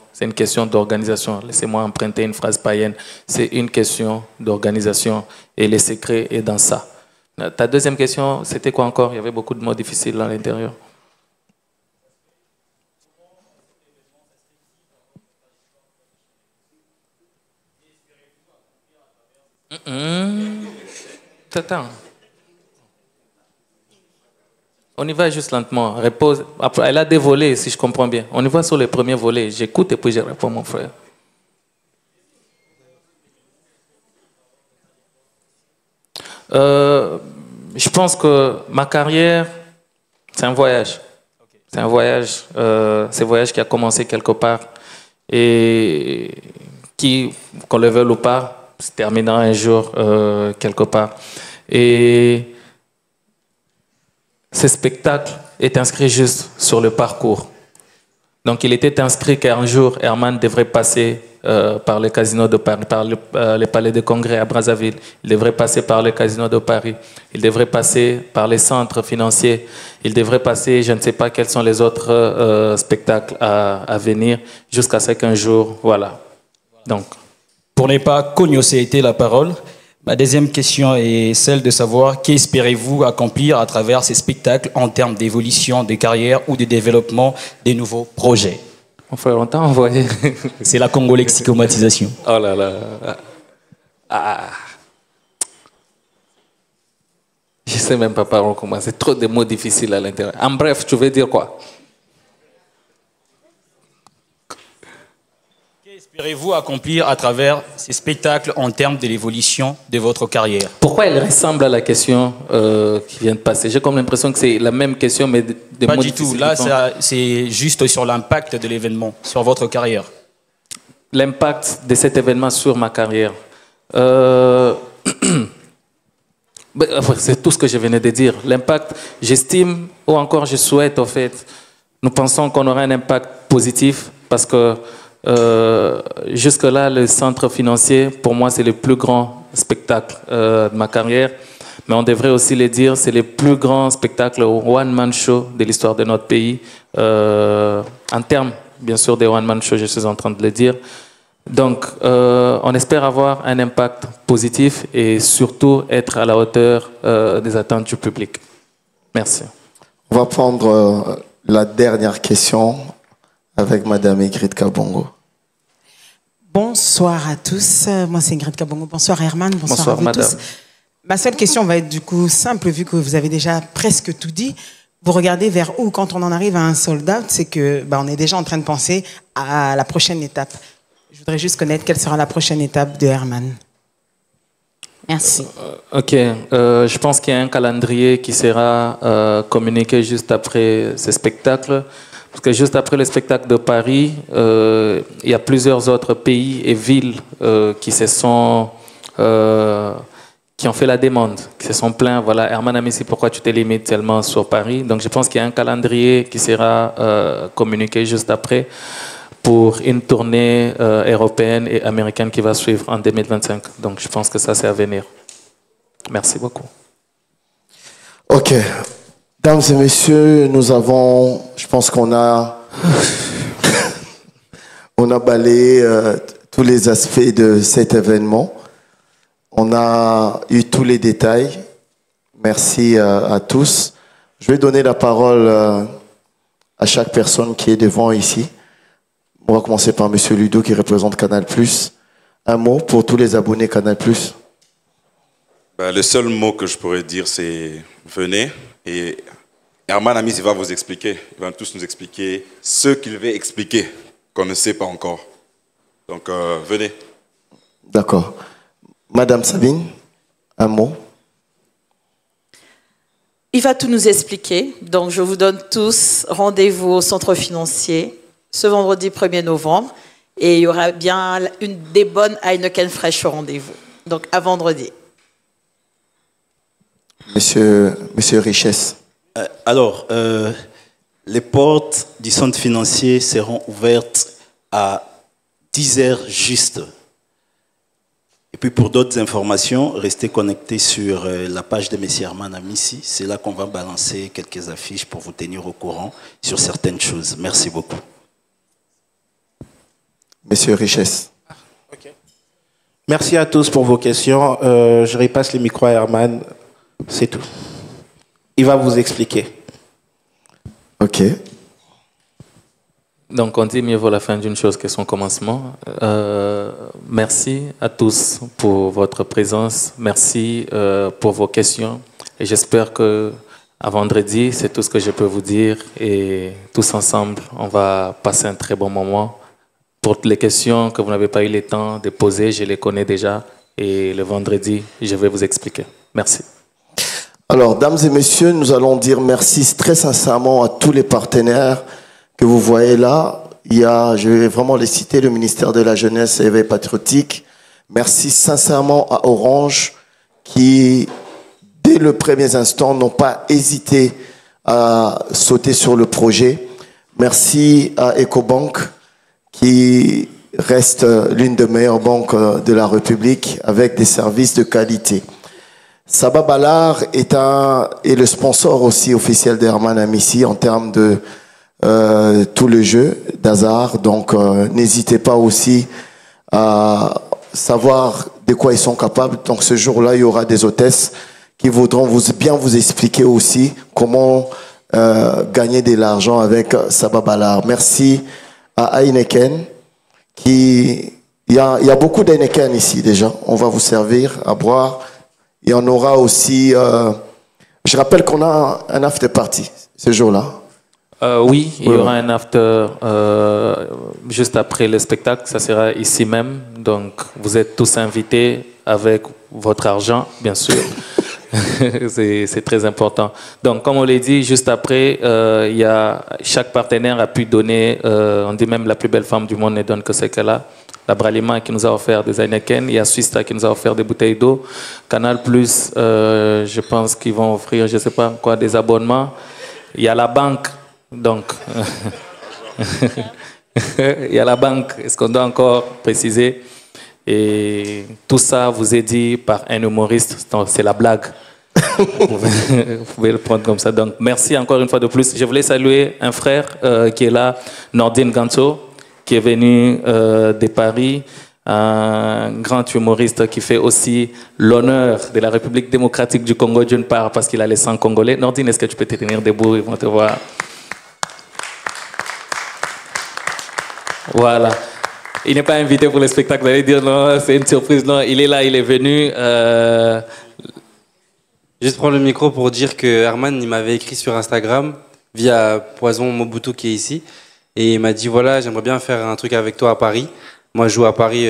d'organisation. Laissez-moi emprunter une phrase païenne. C'est une question d'organisation et le secret est dans ça. Ta deuxième question, c'était quoi encore? Il y avait beaucoup de mots difficiles à l'intérieur. Attends. On y va juste lentement. Repose. Après, elle a des volets, si je comprends bien. On y va sur le premier volet. J'écoute et puis je réponds, mon frère. Je pense que ma carrière, c'est un voyage. C'est un voyage. C'est un voyage qui a commencé quelque part et qui, qu'on le veuille ou pas, se terminera un jour quelque part. Et ce spectacle est inscrit juste sur le parcours. Donc il était inscrit qu'un jour, Herman devrait passer par le casino de Paris, par le palais de congrès à Brazzaville. Il devrait passer par le casino de Paris. Il devrait passer par les centres financiers. Il devrait passer, je ne sais pas quels sont les autres spectacles à venir, jusqu'à ce qu'un jour, voilà. Donc. Pour ne pas cognoscer la parole, ma deuxième question est celle de savoir qu'espérez-vous accomplir à travers ces spectacles en termes d'évolution de carrière ou de développement des nouveaux projets? Mon frère, on t'a envoyé. C'est la congolexicomatisation. Oh là là. Ah. Je ne sais même pas par où commencer. C'est trop de mots difficiles à l'intérieur. En bref, tu veux dire quoi? Qu'espérez-vous accomplir à travers ces spectacles en termes de l'évolution de votre carrière? Pourquoi elle ressemble à la question qui vient de passer? J'ai comme l'impression que c'est la même question, mais de Pas mots du tout. difficiles. Là, c'est juste sur l'impact de l'événement, sur votre carrière. L'impact de cet événement sur ma carrière. C'est tout ce que je venais de dire. L'impact, j'estime, ou encore je souhaite, en fait, nous pensons qu'on aura un impact positif parce que jusque-là, le centre financier, pour moi, c'est le plus grand spectacle de ma carrière. Mais on devrait aussi le dire, c'est le plus grand spectacle one-man show de l'histoire de notre pays. En termes, bien sûr, des one-man show, je suis en train de le dire. Donc, on espère avoir un impact positif et surtout être à la hauteur des attentes du public. Merci. On va prendre la dernière question avec Madame Ingrid Kabongo. Bonsoir à tous. Moi, c'est Ingrid Kabongo. Bonsoir Herman. Bonsoir à vous madame. tous. Ma seule question va être du coup simple, vu que vous avez déjà presque tout dit. Vous regardez vers où quand on en arrive à un sold-out, c'est que on est déjà en train de penser à la prochaine étape. Je voudrais juste connaître quelle sera la prochaine étape de Herman. Merci. Ok, je pense qu'il y a un calendrier qui sera communiqué juste après ce spectacle. Parce que juste après le spectacle de Paris, il y a plusieurs autres pays et villes qui se sont... qui ont fait la demande, qui se sont plaints. Voilà, Herman Amissi, pourquoi tu te limites tellement sur Paris? Donc je pense qu'il y a un calendrier qui sera communiqué juste après pour une tournée européenne et américaine qui va suivre en 2025. Donc je pense que ça, c'est à venir. Merci beaucoup. Ok. Mesdames et messieurs, nous avons, je pense qu'on a, on a balayé tous les aspects de cet événement. On a eu tous les détails. Merci à tous. Je vais donner la parole à chaque personne qui est devant ici. On va commencer par Monsieur Ludo qui représente Canal+. Un mot pour tous les abonnés Canal+. Le seul mot que je pourrais dire, c'est venez. Et Herman Amissi va vous expliquer. Il va tous nous expliquer ce qu'il veut expliquer, qu'on ne sait pas encore. Donc, venez. D'accord. Madame Sabine, un mot. Il va tout nous expliquer. Donc, je vous donne tous rendez-vous au centre financier ce vendredi 1er novembre. Et il y aura bien des bonnes Heineken fraîches au rendez-vous. Donc, à vendredi. Monsieur Richesse. Alors, les portes du centre financier seront ouvertes à 10h juste. Et puis pour d'autres informations, restez connectés sur la page de M. Herman Amissi. C'est là qu'on va balancer quelques affiches pour vous tenir au courant sur certaines choses. Merci beaucoup. Monsieur Richesse. Merci à tous pour vos questions. Je repasse le micro à Herman. C'est tout. Il va vous expliquer. Ok. Donc on dit mieux vaut la fin d'une chose que son commencement. Merci à tous pour votre présence. Merci pour vos questions. Et j'espère que à vendredi, c'est tout ce que je peux vous dire. Et tous ensemble, on va passer un très bon moment. Pour les questions que vous n'avez pas eu le temps de poser, je les connais déjà. Et le vendredi, je vais vous expliquer. Merci. Alors, dames et messieurs, nous allons dire merci très sincèrement à tous les partenaires que vous voyez là. Il y a, je vais vraiment les citer, le ministère de la Jeunesse et Éveil Patriotique. Merci sincèrement à Orange qui, dès le premier instant, n'ont pas hésité à sauter sur le projet. Merci à EcoBank qui reste l'une des meilleures banques de la République avec des services de qualité. Saba Ballard est le sponsor aussi officiel d'Herman Amissi en termes de tout le jeu d'hasard. Donc n'hésitez pas aussi à savoir de quoi ils sont capables. Donc ce jour-là, il y aura des hôtesses qui voudront bien vous expliquer aussi comment gagner de l'argent avec Saba Ballard. Merci à Heineken il y a beaucoup d'Heineken ici déjà. On va vous servir à boire. Il y en aura aussi... je rappelle qu'on a un after party ce jour-là. Oui, il y aura un after juste après le spectacle. Ça sera ici même. Donc, vous êtes tous invités avec votre argent, bien sûr. C'est très important. Donc, comme on l'a dit, juste après, chaque partenaire a pu donner, on dit même la plus belle femme du monde ne donne que ce qu'elle a. La Bralima qui nous a offert des Heineken, il y a Swista qui nous a offert des bouteilles d'eau. Canal+, je pense qu'ils vont offrir, je ne sais pas quoi, des abonnements. Il y a la banque, donc... il y a la banque, est-ce qu'on doit encore préciser? Et tout ça vous est dit par un humoriste, c'est la blague. Vous pouvez le prendre comme ça. Donc, merci encore une fois de plus. Je voulais saluer un frère qui est là, Nordine Ganto, qui est venu de Paris, un grand humoriste qui fait aussi l'honneur de la République démocratique du Congo d'une part parce qu'il a les sang congolais. Nordine, est-ce que tu peux te tenir debout? Ils vont te voir. Voilà. Il n'est pas invité pour le spectacle. Vous allez dire non, c'est une surprise. Non, il est là, il est venu. Juste prendre le micro pour dire que Herman, il m'avait écrit sur Instagram via Poison Mobutu qui est ici. Et il m'a dit, voilà, j'aimerais bien faire un truc avec toi à Paris. Moi, je joue à Paris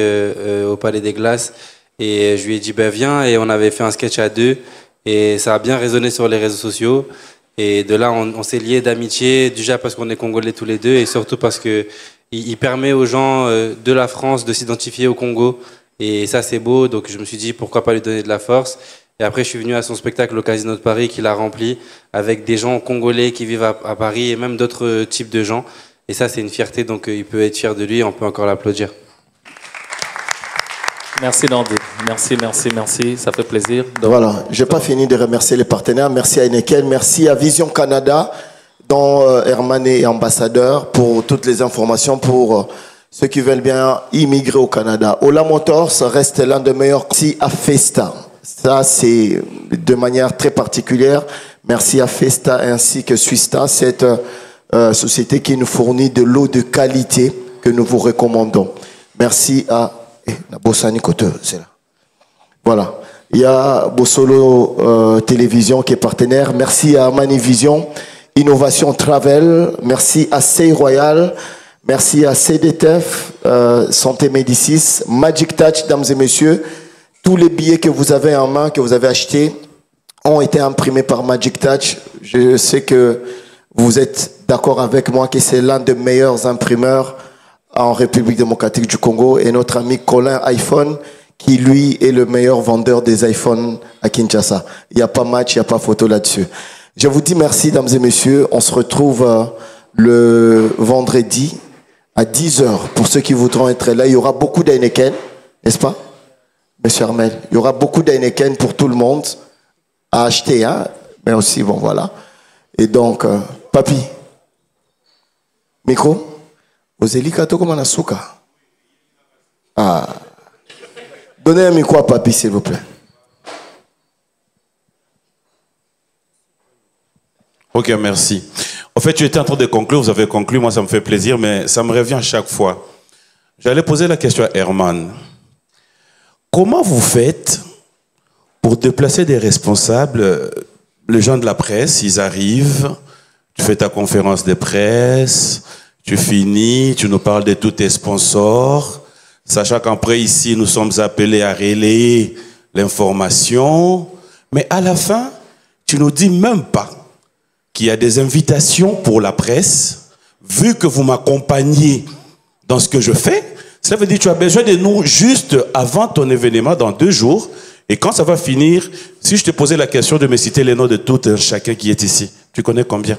au Palais des Glaces. Et je lui ai dit, ben viens. Et on avait fait un sketch à deux. Et ça a bien résonné sur les réseaux sociaux. Et de là, on s'est liés d'amitié, déjà parce qu'on est Congolais tous les deux. Et surtout parce qu'il permet aux gens de la France de s'identifier au Congo. Et ça, c'est beau. Donc je me suis dit, pourquoi pas lui donner de la force. Et après, je suis venu à son spectacle au Casino de Paris, qu'il a rempli, avec des gens congolais qui vivent à Paris et même d'autres types de gens. Et ça, c'est une fierté, donc il peut être fier de lui, on peut encore l'applaudir. Merci Dandy. Merci, ça fait plaisir. Donc, voilà, je n'ai pas fini de remercier les partenaires. Merci à Heineken, merci à Vision Canada, dont Herman est ambassadeur, pour toutes les informations, pour ceux qui veulent bien immigrer au Canada. Ola Motors reste l'un des meilleurs. Merci à Festa. Ça, c'est de manière très particulière. Merci à Festa ainsi que Swista, cette société qui nous fournit de l'eau de qualité que nous vous recommandons. Merci à Bossani Kote, c'est là. Voilà. Il y a Bossolo Télévision qui est partenaire. Merci à Manivision, Innovation Travel. Merci à Sey Royal. Merci à CDTF, Santé Médicis, Magic Touch, dames et messieurs. Tous les billets que vous avez en main, que vous avez achetés, ont été imprimés par Magic Touch. Je sais que vous êtes d'accord avec moi que c'est l'un des meilleurs imprimeurs en République démocratique du Congo. Et notre ami Colin iPhone, qui lui est le meilleur vendeur des iPhones à Kinshasa. Il n'y a pas match, il n'y a pas photo là-dessus. Je vous dis merci, dames et messieurs. On se retrouve le vendredi à 10h. Pour ceux qui voudront être là, il y aura beaucoup d'Heineken, n'est-ce pas? Monsieur Armel, il y aura beaucoup d'Heineken pour tout le monde à acheter, hein? Mais aussi, bon, voilà. Et donc, Papi, micro, Ozelikato comme Anasuka. Ah. Donnez un micro à Papi, s'il vous plaît. Ok, merci. En fait, tu étais en train de conclure, vous avez conclu, moi ça me fait plaisir, mais ça me revient à chaque fois. J'allais poser la question à Herman. Comment vous faites pour déplacer des responsables, les gens de la presse, ils arrivent, tu fais ta conférence de presse, tu finis, tu nous parles de tous tes sponsors, sachant qu'après ici, nous sommes appelés à relayer l'information, mais à la fin, tu nous dis même pas qu'il y a des invitations pour la presse, vu que vous m'accompagnez dans ce que je fais. Ça veut dire que tu as besoin de nous juste avant ton événement, dans 2 jours. Et quand ça va finir, si je te posais la question de me citer les noms de tout chacun qui est ici, tu connais combien?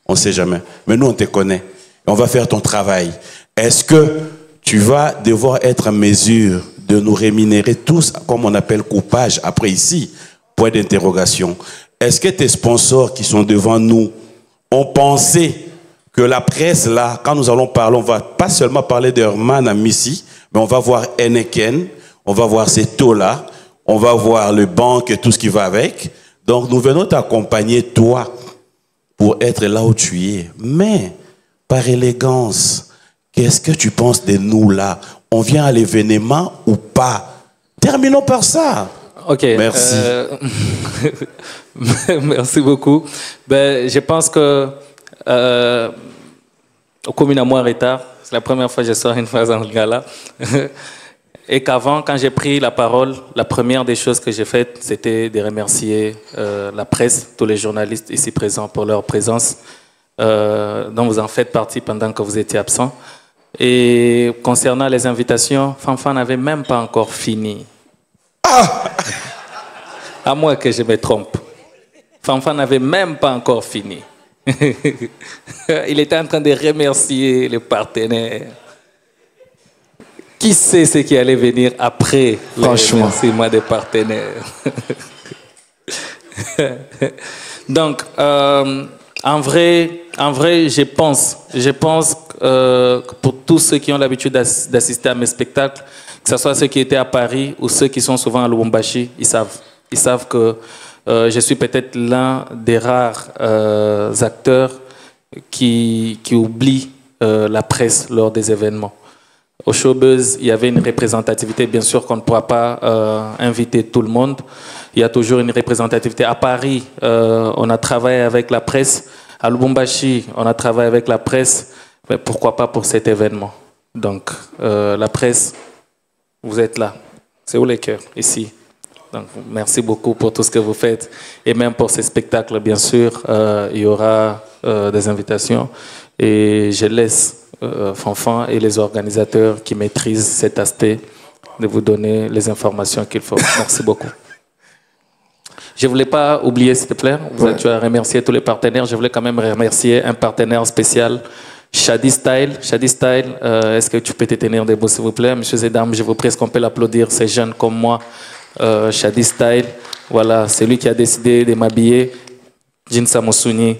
On ne sait jamais. Mais nous, on te connaît. Et on va faire ton travail. Est-ce que tu vas devoir être en mesure de nous rémunérer tous, comme on appelle coupage, après ici? Point d'interrogation. Est-ce que tes sponsors qui sont devant nous ont pensé que la presse, là, quand nous allons parler, on va pas seulement parler d'Herman à Missy, mais on va voir Heineken, on va voir ces taux-là, on va voir le banque et tout ce qui va avec. Donc, nous venons t'accompagner, toi, pour être là où tu es. Mais, par élégance, qu'est-ce que tu penses de nous, là? On vient à l'événement ou pas? Terminons par ça. Ok. Merci. Merci beaucoup. Ben, je pense que au commune à moi en retard, c'est la première fois que je sors une phrase en gala. Et qu'avant, quand j'ai pris la parole, la première des choses que j'ai faites, c'était de remercier la presse, tous les journalistes ici présents pour leur présence, dont vous en faites partie pendant que vous étiez absent. Et concernant les invitations, Fanfan n'avait même pas encore fini. À moins que je me trompe. Fanfan n'avait même pas encore fini. Il était en train de remercier les partenaires. Qui sait ce qui allait venir après le remerciement des partenaires? Donc, en vrai, je pense que pour tous ceux qui ont l'habitude d'assister à mes spectacles, que ce soit ceux qui étaient à Paris ou ceux qui sont souvent à Lubumbashi, ils savent que je suis peut-être l'un des rares acteurs qui oublient la presse lors des événements. Au Showbuzz, il y avait une représentativité. Bien sûr qu'on ne pourra pas inviter tout le monde. Il y a toujours une représentativité. À Paris, on a travaillé avec la presse. À Lubumbashi, on a travaillé avec la presse. Mais pourquoi pas pour cet événement? Donc, la presse, vous êtes là. C'est où les cœurs? Ici. Donc, merci beaucoup pour tout ce que vous faites. Et même pour ces spectacles, bien sûr, il y aura des invitations. Et je laisse Fanfan et les organisateurs qui maîtrisent cet aspect de vous donner les informations qu'il faut. Merci beaucoup. Je ne voulais pas oublier, s'il te plaît, tu as remercié tous les partenaires. Je voulais quand même remercier un partenaire spécial, Shadi Style. Shadi Style, est-ce que tu peux te tenir debout, s'il vous plaît? Messieurs et dames, je vous prie, est-ce qu'on peut l'applaudir, ces jeunes comme moi, Shadi Style. Voilà, c'est lui qui a décidé de m'habiller. Jinsa Mosuni.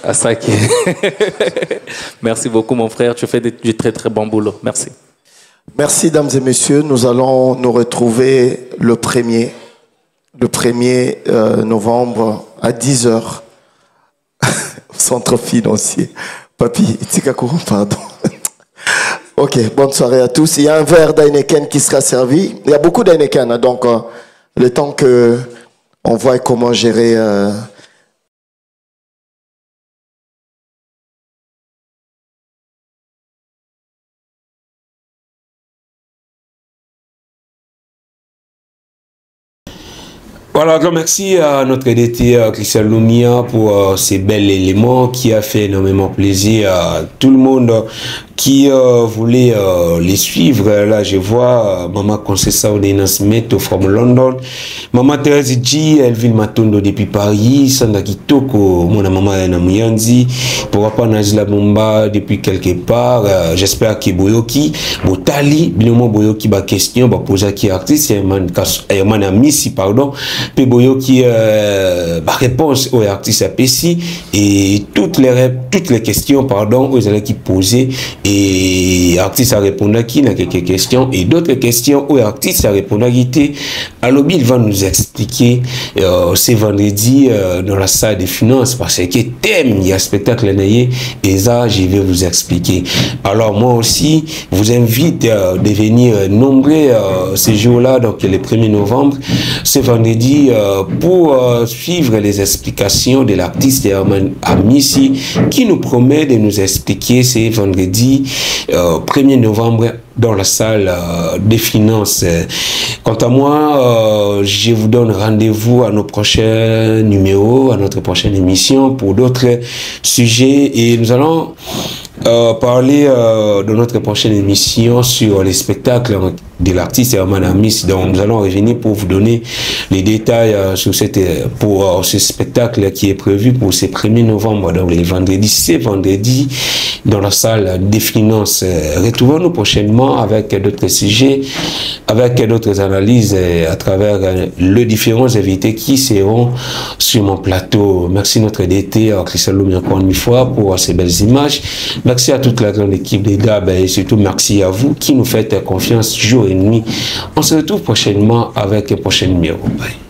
Asaki. Merci beaucoup, mon frère. Tu fais du très, très bon boulot. Merci. Merci, dames et messieurs. Nous allons nous retrouver le 1er novembre à 10h au centre financier. Papi, Tikakourou, pardon. Ok, bonne soirée à tous. Il y a un verre d'Heineken qui sera servi. Il y a beaucoup d'Heineken, hein, donc le temps qu'on voit comment gérer... Voilà, grand merci à notre DT Christian Lumia pour ces bels éléments qui a fait énormément plaisir à tout le monde qui voulait les suivre. Là, je vois Maman Concessa Odena Smith from London, Maman Thérèse G, Elvin Matondo depuis Paris, Sandra Kitoko, mon maman Yana Muyanzi, pour Papa Najla Bomba depuis quelque part. J'espère que Boyoki, Botali, Binomo Boyoki, ba question, ba poser qui artiste, Herman Amissi, pardon, pe Boyoki, ba réponse aux artistes APC et toutes les questions, pardon, aux élèves qui posaient. Et artiste a répondu à qui, il y a quelques questions et d'autres questions où artiste a répondu à qui. Alors il va nous expliquer ce vendredi dans la salle des finances parce que thème il y a spectacle et ça je vais vous expliquer. Alors moi aussi vous invite de venir nombreux ces jours-là, donc le 1er novembre, ce vendredi pour suivre les explications de l'artiste Herman Amissi qui nous promet de nous expliquer ce vendredi 1er novembre dans la salle des finances. Quant à moi, je vous donne rendez-vous à nos prochains numéros, à notre prochaine émission pour d'autres sujets et nous allons parler de notre prochaine émission sur les spectacles de l'artiste Herman Amissi. Donc nous allons revenir pour vous donner les détails sur pour ce spectacle qui est prévu pour ce 1er novembre, donc les vendredis, c'est vendredi dans la salle des finances. Retrouvons-nous prochainement avec d'autres sujets, avec d'autres analyses à travers les différents invités qui seront sur mon plateau. Merci notre DT, Christian Lumia, encore une fois pour ces belles images. Merci à toute la grande équipe des DAB et surtout merci à vous qui nous faites confiance jour et nuit. On se retrouve prochainement avec un prochain numéro. Bye.